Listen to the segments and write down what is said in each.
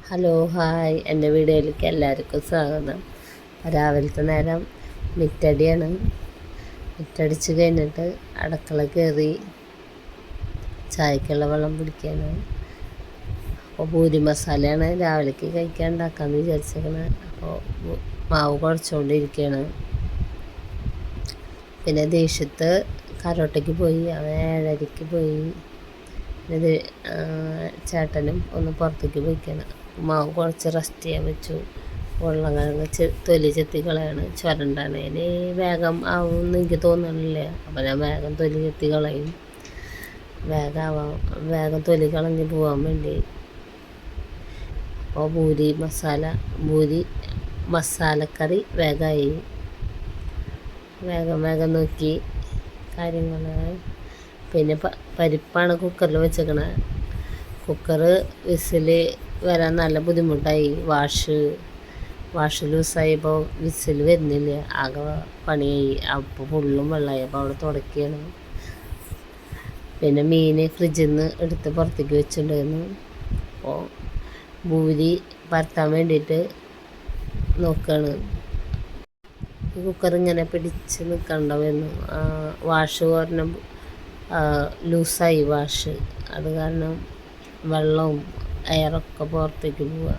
Hello hi, എൻ്റെ വീഡിയോയിലേക്ക് എല്ലാവർക്കും സ്വാഗതം. രാവിലത്തെ നേരം മിറ്റടിയാണ്. മിറ്റടിച്ച് കഴിഞ്ഞിട്ട് അടുക്കള കയറി ചായക്കുള്ള വെള്ളം പിടിക്കുകയാണ്. അപ്പോൾ പൂരി മസാലയാണ് രാവിലേക്ക് കഴിക്കാൻ ഉണ്ടാക്കാമെന്ന് വിചാരിച്ചേക്കണത്. അപ്പോൾ മാവ് കുഴച്ചുകൊണ്ടിരിക്കുകയാണ്. പിന്നെ ദേശത്ത് കരോട്ടയ്ക്ക് പോയി, അവൻ 7:30 പോയി. ഇത് ചേട്ടനും ഒന്ന് പുറത്തേക്ക് പോയിക്കണം. മാവ് കുഴച്ച് റെസ്റ്റ് ചെയ്യാൻ വെച്ചു. വെള്ളം കിഴങ്ങ് തൊലി ചെത്തി കളയാണ്. ചുരണ്ടാണേൽ വേഗം ആവുമെന്ന് എനിക്ക് തോന്നണില്ല. അപ്പോൾ ഞാൻ വേഗം തൊലി ചെത്തി കളയും. വേഗം തൊലി കളഞ്ഞ് പോകാൻ വേണ്ടി. അപ്പോൾ ഭൂരി മസാലക്കറി വേഗമായി. വേഗം നോക്കി കാര്യങ്ങൾ. പിന്നെ പരിപ്പാണ് കുക്കറിൽ വെച്ചേക്കണത്. കുക്കർ വിസിൽ വരാൻ നല്ല ബുദ്ധിമുട്ടായി. വാഷ് ലൂസായപ്പോൾ വിസിൽ വരുന്നില്ല. ആകെ പണിയായി. അപ്പോൾ ഫുള്ളും വെള്ളമായി. അപ്പോൾ അവിടെ തുടക്കുകയാണ്. പിന്നെ മീൻ ഫ്രിഡ്ജിൽ നിന്ന് എടുത്ത് പുറത്തേക്ക് വെച്ചിട്ടുണ്ടായിരുന്നു. അപ്പോൾ ഭൂരി പരത്താൻ വേണ്ടിയിട്ട് നോക്കുകയാണ്. ഈ കുക്കർ ഇങ്ങനെ പിടിച്ച് നിൽക്കണ്ടാവുന്നു. വാഷ് കാരണം ലൂസായി വാഷ്. അത് കാരണം വെള്ളവും എയറൊക്കെ പുറത്തേക്ക് പോവുക.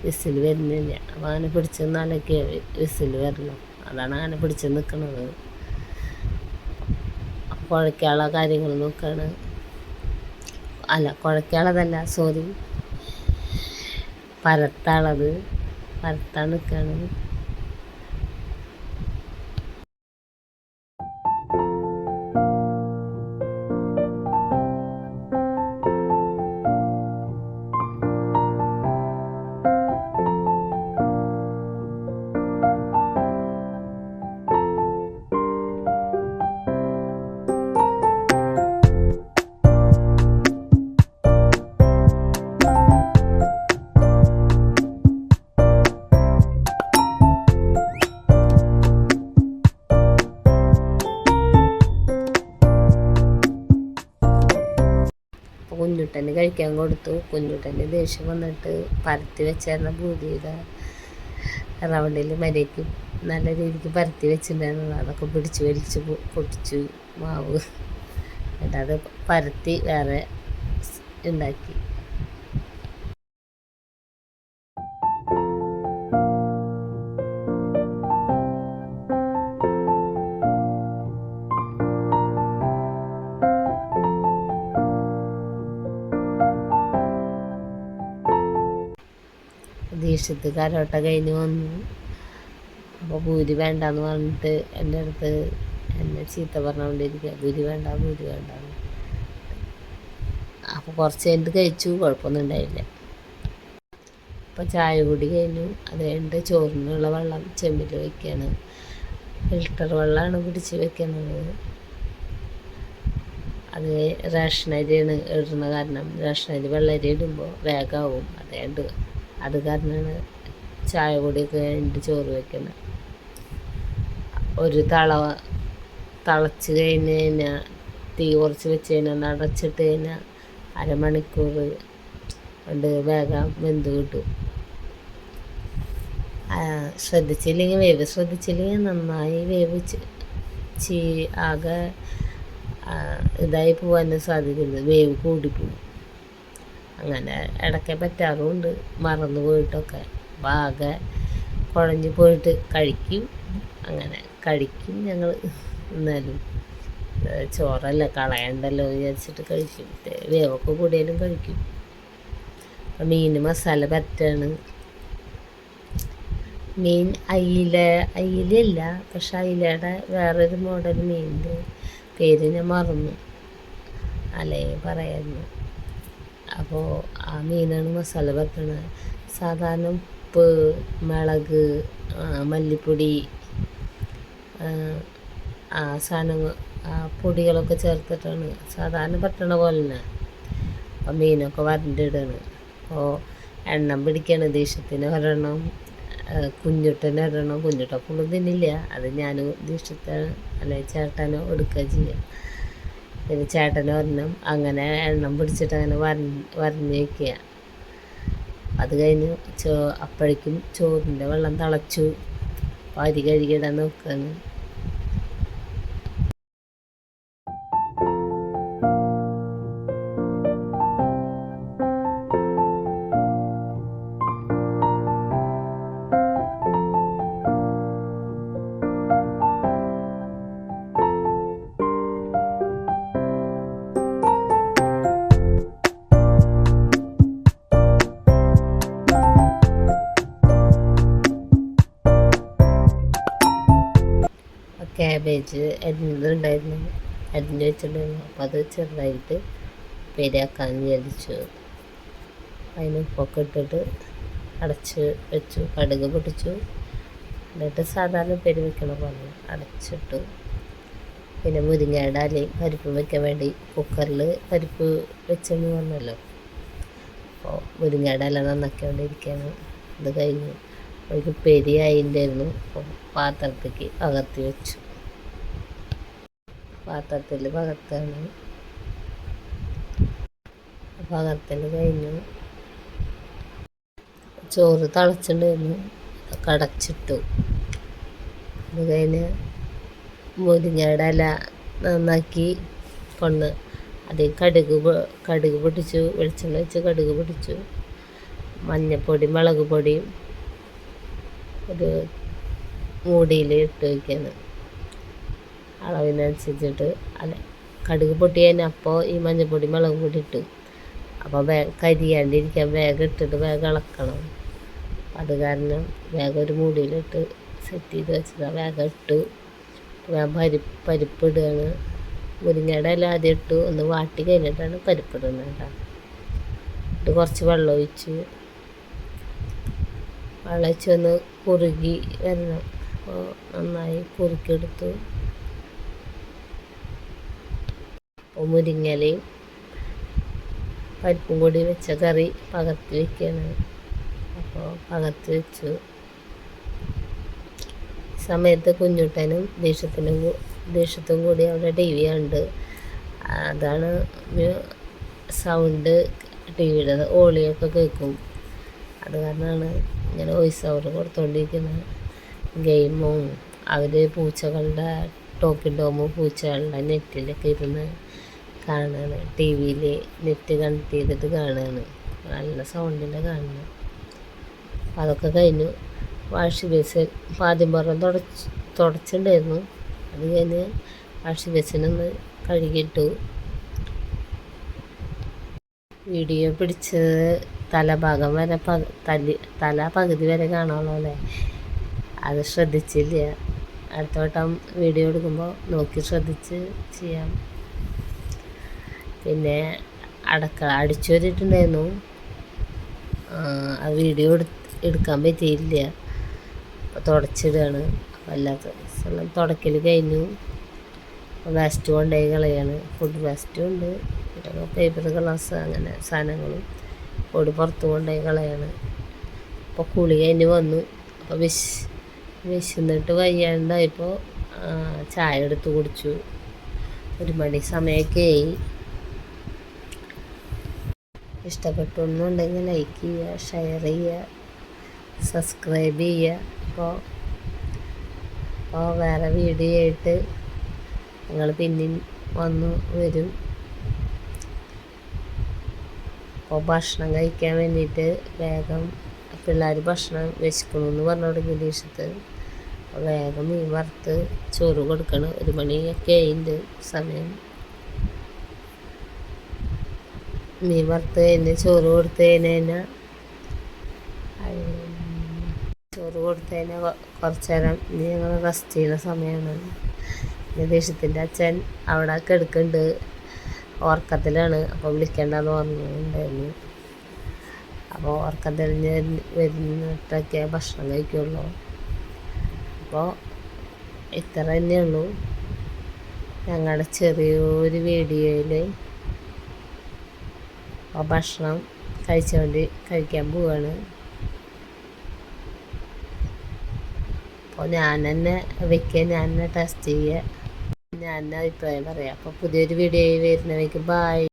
വിസിൽ വരുന്നില്ല. അപ്പോൾ അങ്ങനെ പിടിച്ച് നിന്നാലൊക്കെ വിസിൽ വരണം. അതാണ് അങ്ങനെ പിടിച്ച് നിൽക്കുന്നത്. കുഴക്കാനുള്ള കാര്യങ്ങൾ നോക്കുകയാണ്. കുഴക്കാനുള്ളതല്ല, പരത്താൻ നിൽക്കുകയാണ്. കുഞ്ഞുട്ടന് കഴിക്കാൻ കൊടുത്തു. കുഞ്ഞുട്ടന് ദേഷ്യം വന്നിട്ട് പരത്തി വെച്ചിരുന്ന ഭൂരിയുടെ റൗണ്ടിൽ മരയ്ക്ക് നല്ല രീതിക്ക് പരത്തി വെച്ചിട്ടുണ്ടായിരുന്നു. അതൊക്കെ പിടിച്ച് വലിച്ച് പൊട്ടിച്ചു മാവ്. എന്നിട്ട് അത് പരത്തി വേറെ ഉണ്ടാക്കി. ദേശത്ത് കരോട്ട കഴിഞ്ഞ് വന്നു. അപ്പോൾ ഭൂരി വേണ്ടാന്ന് പറഞ്ഞിട്ട് എൻ്റെ അടുത്ത് എന്നെ ചീത്ത പറഞ്ഞുകൊണ്ടിരിക്കുക. ഭൂരി വേണ്ട. അപ്പോൾ കുറച്ച് കഴിഞ്ഞിട്ട് കഴിച്ചു. കുഴപ്പമൊന്നും ഉണ്ടായില്ല. അപ്പോൾ ചായ കൂടി കഴിഞ്ഞു. അത് കഴിഞ്ഞിട്ട് ചോറിനുള്ള വെള്ളം ചെമ്പിൽ വയ്ക്കുകയാണ്. ഫിൽറ്റർ വെള്ളമാണ് പിടിച്ച് വെക്കുന്നത്. അത് റേഷനരിയാണ് ഇടുന്ന കാരണം റേഷനരി വെള്ളരി ഇടുമ്പോൾ വേഗമാവും. അത് കാരണമാണ് ചായ കൂടിയൊക്കെ കഴിഞ്ഞിട്ട് ചോറ് വയ്ക്കുന്നത്. ഒരു തിളച്ച് കഴിഞ്ഞ് കഴിഞ്ഞാൽ തീ കുറച്ച് വെച്ച് കഴിഞ്ഞാൽ അടച്ചിട്ട് കഴിഞ്ഞാൽ അരമണിക്കൂർ കൊണ്ട് വേഗം വെന്ത് കിട്ടും. ശ്രദ്ധിച്ചില്ലെങ്കിൽ നന്നായി ആകെ ഇതായി പോകാൻ സാധ്യതയുണ്ട്. വേവ് കൂടിപ്പോവും. അങ്ങനെ ഇടയ്ക്ക് പറ്റാറുമുണ്ട്, മറന്നു പോയിട്ടൊക്കെ. അപ്പോൾ ആകെ കുഴഞ്ഞു പോയിട്ട് കഴിക്കും ഞങ്ങൾ. എന്നാലും ചോറല്ല കളയണ്ടല്ലോ വിചാരിച്ചിട്ട് കഴിക്കും. വേവൊക്കെ കൂടിയാലും കഴിക്കും. അപ്പം മീൻ മസാല പറ്റാണ്. മീൻ അയിലല്ല, പക്ഷെ അയിലയുടെ വേറൊരു മോഡൽ മീനിൻ്റെ പേര് ഞാൻ മറന്നു, അല്ലേ പറയായിരുന്നു. അപ്പോൾ ആ മീനാണ് മസാല പരത്തണത്. സാധാരണ ഉപ്പ്, മുളക്, മല്ലിപ്പൊടി, പൊടികളൊക്കെ ചേർത്തിട്ടാണ് സാധാരണ പറ്റണ പോലെ തന്നെ. അപ്പോൾ മീനൊക്കെ വരണ്ടിടാണ്. അപ്പോൾ എണ്ണം പിടിക്കുകയാണ്. ദേശത്തിന് ഒരെണ്ണം, കുഞ്ഞുട്ടന് ഒരെണ്ണം. കുഞ്ഞുട്ടൻ ഫുള്ളും തിന്നില്ല. അത് ഞാൻ ചേട്ടനോ എടുക്കുക ചെയ്യുക. പിന്നെ ചേട്ടന് ഒരെണ്ണം. അങ്ങനെ എണ്ണം പിടിച്ചിട്ട് അങ്ങനെ വരഞ്ഞ് വയ്ക്കുക. അത് കഴിഞ്ഞ് അപ്പോഴേക്കും ചോറിൻ്റെ വെള്ളം തിളച്ചു. അരി കഴുകിയിടാൻ നോക്കുകയാണ്. ക്യാബേജ് അരിഞ്ഞതുണ്ടായിരുന്നു, അരിഞ്ഞ് വെച്ചിട്ടുണ്ടായിരുന്നു. അപ്പോൾ അത് ചെറുതായിട്ട് ഉപ്പേരിയാക്കാമെന്ന് വിചാരിച്ചു. അതിന് ഉപ്പൊക്കെ ഇട്ടിട്ട് അടച്ച് വെച്ചു. കടുക് പൊട്ടിച്ചു. എന്നിട്ട് സാധാരണ ഉപ്പേരി വെക്കണ പോലെ അടച്ചിട്ടു. പിന്നെ മുരിങ്ങയുടെ ഇലയും പരിപ്പ് വെക്കാൻ വേണ്ടി കുക്കറിൽ പരിപ്പ് വെച്ചെന്ന് പറഞ്ഞല്ലോ. അപ്പോൾ മുരിങ്ങയുടെ ഇല നന്നാക്കിക്കൊണ്ടിരിക്കുകയാണ്. അത് കഴിഞ്ഞു. ഒരു ഉപ്പേരി ആയിട്ടുണ്ടായിരുന്നു. അപ്പോൾ പാത്രത്തേക്ക് പകർത്തി വെച്ചു. പാത്രത്തിൽ പകർത്താണ്. പകർത്തൽ കഴിഞ്ഞു. ചോറ് തിളച്ചിട്ടുണ്ടായിരുന്നു, അതൊക്കെ അടച്ചിട്ടു. അത് കഴിഞ്ഞ് മുരിങ്ങയുടെ ഇല നന്നാക്കി കൊണ്ട് അതിൽ കടുക് പൊട്ടിച്ചു. വെളിച്ചെണ്ണ വെച്ച് കടുക് പൊട്ടിച്ചു. മഞ്ഞൾപ്പൊടി മുളക് പൊടിയും ഒരു മൂടിയിൽ ഇട്ട് വയ്ക്കുകയാണ്. അളവിനനുസരിച്ചിട്ട് കടുക് പൊട്ടി കഴിഞ്ഞപ്പോൾ ഈ മഞ്ഞൾപ്പൊടി മുളക് പൊടി ഇട്ടു. അപ്പോൾ കരിയാണ്ടിരിക്കാൻ വേഗം ഇട്ടിട്ട് വേഗം ഇളക്കണം. അത് കാരണം വേഗം ഒരു മൂടിയിലിട്ട് സെറ്റ് ചെയ്ത് വെച്ചതാണ്. വേഗം ഇട്ടു. ഞാൻ പരിപ്പ് ഇടുകയാണ്. മുരിങ്ങയുടെ ഇല ആദ്യം ഇട്ടു. ഒന്ന് വാട്ടി കഴിഞ്ഞിട്ടാണ് പരിപ്പ് ഇടുന്നത് കേട്ടോ. ഇട്ട് കുറച്ച് വെള്ളം ഒഴിച്ചു. വെള്ളം ഒഴിച്ച് ഒന്ന് കുറുകി വരണം. അപ്പോൾ നന്നായി കുറുക്കിയെടുത്തു. അപ്പോൾ മുരിങ്ങയിലയും പരിപ്പും കൂടി വെച്ച കറി പകർത്തി വയ്ക്കുകയാണ്. അപ്പോൾ പകർത്തി വെച്ചു. സമയത്ത് കുഞ്ഞുട്ടനും ദേഷ്യത്തും കൂടി അവിടെ ടി വി ഉണ്ട്. അതാണ് സൗണ്ട്, ടി വിയുടെ ഓളിയൊക്കെ കേൾക്കും. അത് കാരണമാണ് ഇങ്ങനെ വോയിസ് ഓവർ കൊടുത്തുകൊണ്ടിരിക്കുന്നത്. ഗെയിമും അവർ പൂച്ചകളുടെ ടോക്കിംഗ് ടോമും പൂച്ചകളുടെ നെറ്റിലൊക്കെ ഇരുന്ന് കാണുകയാണ്. ടി വിയിൽ നെറ്റ് കണക്ട് ചെയ്തിട്ട് കാണുകയാണ്. നല്ല സൗണ്ടിൻ്റെ കാണുന്നത്. അപ്പം അതൊക്കെ കഴിഞ്ഞു. വാഷ് ബേസിൻ ആദ്യം പുറം തുടച്ചിട്ടുണ്ടായിരുന്നു. അത് കഴിഞ്ഞ് വാഷ് ബേസിനൊന്ന് കഴുകിയിട്ടു. വീഡിയോ പിടിച്ചത് തലഭാഗം വരെ തല പകുതി വരെ കാണാമല്ലോ അല്ലേ? അത് ശ്രദ്ധിച്ചില്ല. അടുത്ത വട്ടം വീഡിയോ എടുക്കുമ്പോൾ നോക്കി ശ്രദ്ധിച്ച് ചെയ്യാം. പിന്നെ അടുക്കള അടിച്ചു വരിയിട്ടുണ്ടായിരുന്നു. ആ വീഡിയോ എടുക്കാൻ പറ്റിയില്ല. അപ്പോൾ തുടച്ചിടുകയാണ്. വല്ലാത്ത സ്ഥലം തുടക്കൽ കഴിഞ്ഞു. വേസ്റ്റ് കൊണ്ടുപോയി കളയാണ്. ഫുഡ് വേസ്റ്റും ഉണ്ട്, പിന്നെ പേപ്പർ ഗ്ലാസ് അങ്ങനെ സാധനങ്ങളും പൊടി പുറത്ത് കൊണ്ടുപോയി കളയാണ്. അപ്പോൾ കുളി കഴിഞ്ഞ് വന്നു. അപ്പോൾ വിശന്നിട്ട് വയ്യാണ്ടായപ്പോൾ ചായ എടുത്ത് കുടിച്ചു. 1 മണി സമയമൊക്കെ ആയി. ഇഷ്ടപ്പെട്ടൊന്നുണ്ടെങ്കിൽ ലൈക്ക് ചെയ്യുക, ഷെയർ ചെയ്യുക, സബ്സ്ക്രൈബ് ചെയ്യുക. അപ്പോൾ വേറെ വീഡിയോ ആയിട്ട് നിങ്ങൾ പിന്നെയും വരും. അപ്പോൾ ഭക്ഷണം കഴിക്കാൻ വേണ്ടിയിട്ട് വേഗം പിള്ളേർ ഭക്ഷണം വിശക്കണമെന്ന് പറഞ്ഞു തുടങ്ങി ദേശത്ത്. അപ്പോൾ വേഗം മീൻ വറുത്ത് ചോറ് കൊടുക്കണം. 1 മണിയൊക്കെ ആയിട്ടുണ്ട് സമയം. മീൻ വറുത്ത് കഴിഞ്ഞ് ചോറ് കൊടുത്ത് കഴിഞ്ഞാൽ കുറച്ച് നേരം ഞങ്ങൾ റെസ്റ്റ് ചെയ്യുന്ന സമയമാണ്. ദേശത്തിൻ്റെ അച്ഛൻ അവിടെ കിടക്കുന്നുണ്ട്, ഉറക്കത്തിലാണ്. അപ്പോൾ വിളിക്കേണ്ടെന്ന് പറഞ്ഞിട്ടുണ്ടായിരുന്നു. അപ്പോൾ ഉറക്കം തെളിഞ്ഞ് വരുന്നിട്ടൊക്കെ ഭക്ഷണം കഴിക്കുള്ളൂ. അപ്പോൾ ഇത്ര തന്നെയുള്ളൂ ഞങ്ങളുടെ ചെറിയൊരു വീഡിയോയിൽ. അപ്പോൾ ഭക്ഷണം കഴിക്കാൻ പോവുകയാണ്. അപ്പോൾ ഞാൻ തന്നെ വെക്കുക, ഞാൻ തന്നെ ടെസ്റ്റ് ചെയ്യുക, ഞാൻ തന്നെ അഭിപ്രായം പറയാം. അപ്പോൾ പുതിയൊരു വീഡിയോ വരുന്നവയ്ക്ക് ബായ്.